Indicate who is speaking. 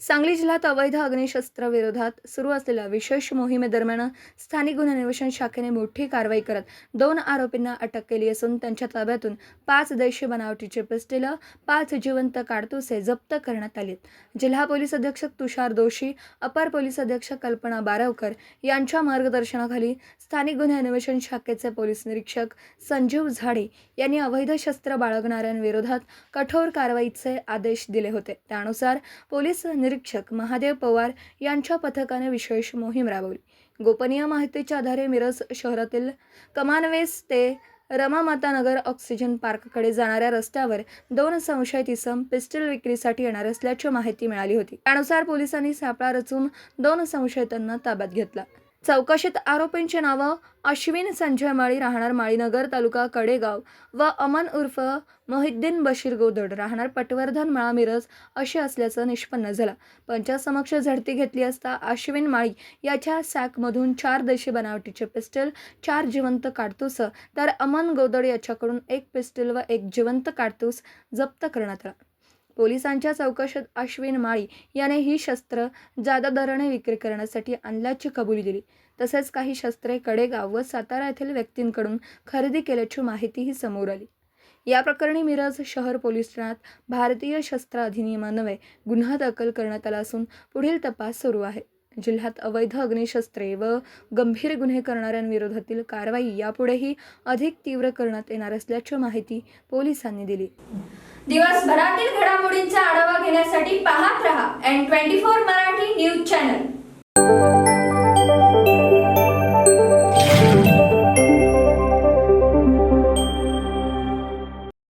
Speaker 1: सांगली जिल्ह्यात अवैध अग्निशस्त्र विरोधात सुरू असलेल्या विशेष मोहिमेदरम्यान स्थानिक गुन्हे अन्वेषण शाखेने मोठी कारवाई करत 2 आरोपींना अटक केली असून त्यांच्या ताब्यातून 5 देशी बनावटीचे पिस्टल, 5 जिवंत काडतुसे जप्त करण्यात आली. जिल्हा पोलीस अधीक्षक तुषार दोशी, अपर पोलीस अधीक्षक कल्पना बारावकर यांच्या मार्गदर्शनाखाली स्थानिक गुन्हे अन्वेषण शाखेचे पोलीस निरीक्षक संजीव झाडे यांनी अवैध शस्त्र बाळगणाऱ्यांविरोधात कठोर कारवाईचे आदेश दिले होते. त्यानुसार पोलीस निरीक्षक महादेव पवार यांच्या पथकाने विशेष मोहीम राबवली. गोपनीय माहितीच्या आधारे मिरज शहरातील कमानवेस ते रमामाता नगर ऑक्सिजन पार्ककडे जाणाऱ्या रस्त्यावर 2 संशयित इसम पिस्टल विक्रीसाठी येणार असल्याची माहिती मिळाली होती. त्यानुसार पोलिसांनी सापळा रचून 2 संशयितांना ताब्यात घेतला. चौकशीत आरोपींची नावं अश्विन संजय माळी राहणार माळीनगर तालुका कडेगाव व अमन उर्फ मोहिद्दीन बशीर गोदड राहणार पटवर्धन मळा मिरज अशी असल्याचं निष्पन्न झालं. पंचासमक्ष झडती घेतली असता अश्विन माळी याच्या सॅकमधून 4 देशी बनावटीचे पिस्टल, 4 जिवंत काडतूस तर अमन गोदड याच्याकडून 1 पिस्टल व 1 जिवंत काडतूस जप्त करण्यात आला. पोलिसांच्या चौकशीत अश्विन माळी याने ही शस्त्र जादा दराने विक्री करण्यासाठी आणल्याची कबुली दिली. तसेच काही शस्त्रे कडेगाव व सातारा येथील व्यक्तींकडून खरेदी केल्याची माहितीही समोर आली. या प्रकरणी मिरज शहर पोलीस ठाण्यात भारतीय शस्त्र अधिनियमान्वये गुन्हा दाखल करण्यात आला असून पुढील तपास सुरू आहे. जिल्ह्यात अवैध अग्निशस्त्रे व गंभीर गुन्हे करणाऱ्यांविरोधातील कारवाई यापुढेही अधिक तीव्र करण्यात येणार असल्याची माहिती पोलिसांनी दिली.
Speaker 2: दिवसभरातील घडामोडींचा आढावा घेण्यासाठी पाहत रहा N24 मराठी न्यूज चॅनल.